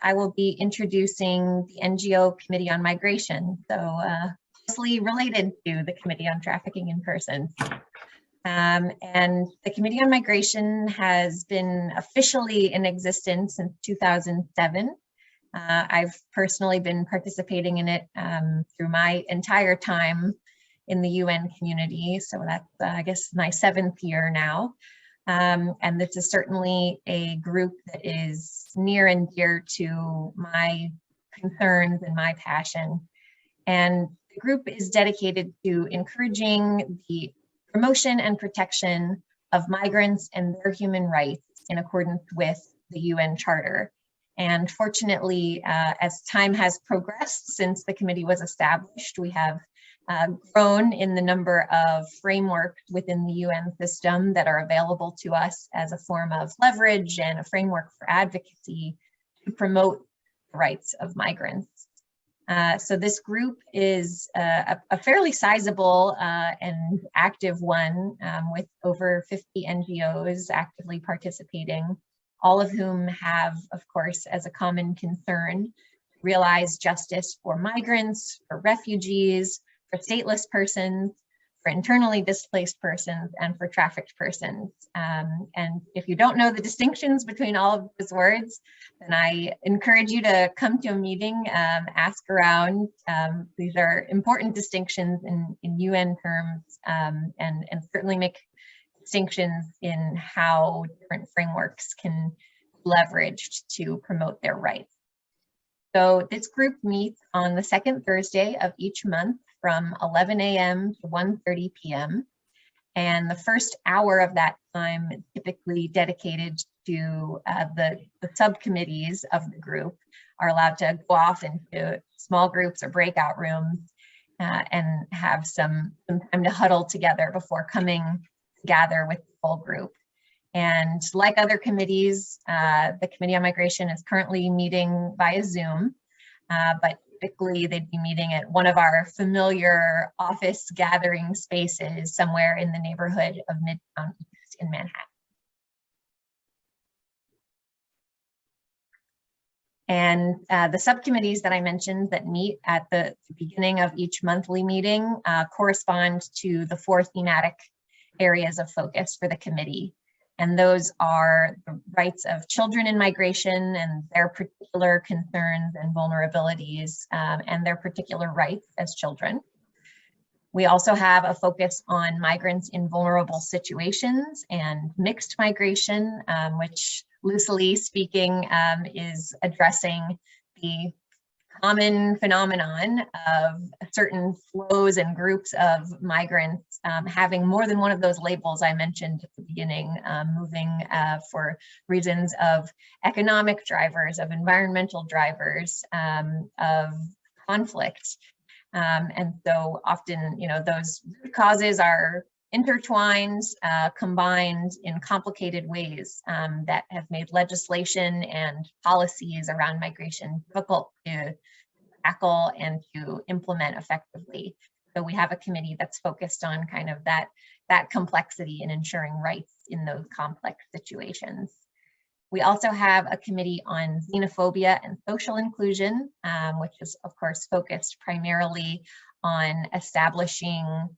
I will be introducing the NGO Committee on Migration, so closely related to the Committee on Trafficking in Persons. And the Committee on Migration has been officially in existence since 2007. I've personally been participating in it through my entire time in the UN community, so that's, I guess, my 7th year now. And this is certainly a group that is near and dear to my concerns and my passion. And the group is dedicated to encouraging the promotion and protection of migrants and their human rights in accordance with the UN Charter. And fortunately, as time has progressed since the committee was established, we have grown in the number of frameworks within the UN system that are available to us as a form of leverage and a framework for advocacy to promote the rights of migrants. So this group is a fairly sizable and active one with over 50 NGOs actively participating, all of whom have, of course, as a common concern, realize justice for migrants, for refugees, for stateless persons, for internally displaced persons, and for trafficked persons. And if you don't know the distinctions between all of those words, then I encourage you to come to a meeting, ask around. These are important distinctions in UN terms, and certainly make distinctions in how different frameworks can be leveraged to promote their rights. So this group meets on the second Thursday of each month from 11 a.m. to 1:30 p.m. And the first hour of that time is typically dedicated to the subcommittees of the group are allowed to go off into small groups or breakout rooms and have some time to huddle together before coming to gather with the full group. And like other committees, the Committee on Migration is currently meeting via Zoom, but typically they'd be meeting at one of our familiar office gathering spaces somewhere in the neighborhood of Midtown East in Manhattan. And the subcommittees that I mentioned that meet at the beginning of each monthly meeting correspond to the 4 thematic areas of focus for the committee. And those are the rights of children in migration and their particular concerns and vulnerabilities and their particular rights as children. We also have a focus on migrants in vulnerable situations and mixed migration, which loosely speaking is addressing the common phenomenon of certain flows and groups of migrants having more than one of those labels I mentioned at the beginning, moving for reasons of economic drivers, of environmental drivers, of conflict. And so often, those root causes are intertwined, combined in complicated ways that have made legislation and policies around migration difficult to tackle and to implement effectively. So we have a committee that's focused on kind of that complexity and ensuring rights in those complex situations. We also have a committee on xenophobia and social inclusion, which is of course focused primarily on establishing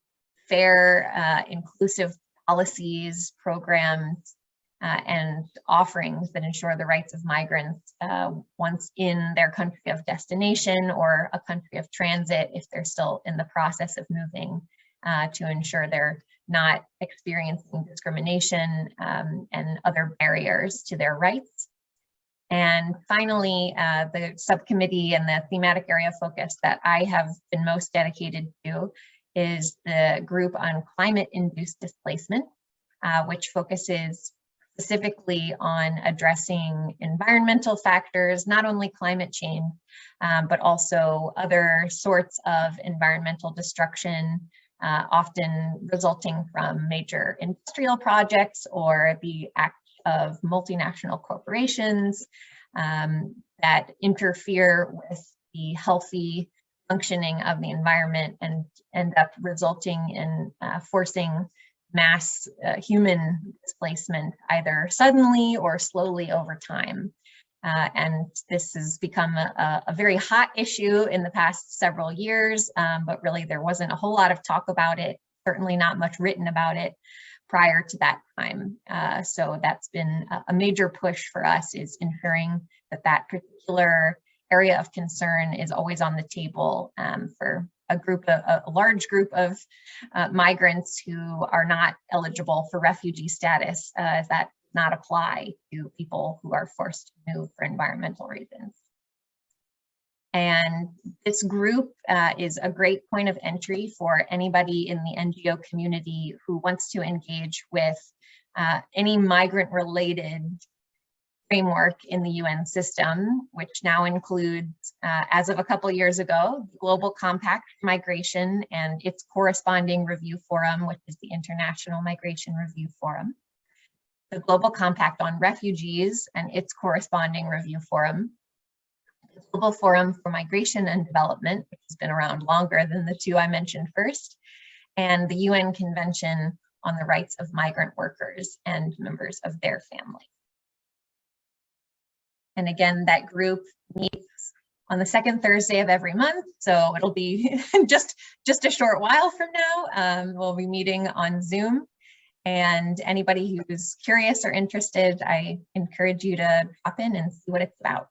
fair, inclusive policies, programs, and offerings that ensure the rights of migrants once in their country of destination or a country of transit, if they're still in the process of moving, to ensure they're not experiencing discrimination and other barriers to their rights. And finally, the subcommittee and the thematic area of focus that I have been most dedicated to is the group on climate-induced displacement, which focuses specifically on addressing environmental factors, not only climate change, but also other sorts of environmental destruction, often resulting from major industrial projects or the act of multinational corporations that interfere with the healthy functioning of the environment and end up resulting in forcing mass human displacement, either suddenly or slowly over time. And this has become a very hot issue in the past several years, but really there wasn't a whole lot of talk about it, certainly not much written about it prior to that time. So that's been a major push for us, is ensuring that that particular area of concern is always on the table for a large group of migrants who are not eligible for refugee status, as that does not apply to people who are forced to move for environmental reasons. And this group is a great point of entry for anybody in the NGO community who wants to engage with any migrant-related framework in the UN system, which now includes, as of a couple years ago, the Global Compact for Migration and its corresponding review forum, which is the International Migration Review Forum, the Global Compact on Refugees and its corresponding review forum, the Global Forum for Migration and Development, which has been around longer than the two I mentioned first, and the UN Convention on the Rights of Migrant Workers and members of their family. And again, that group meets on the second Thursday of every month. So it'll be just a short while from now. We'll be meeting on Zoom. And anybody who's curious or interested, I encourage you to drop in and see what it's about.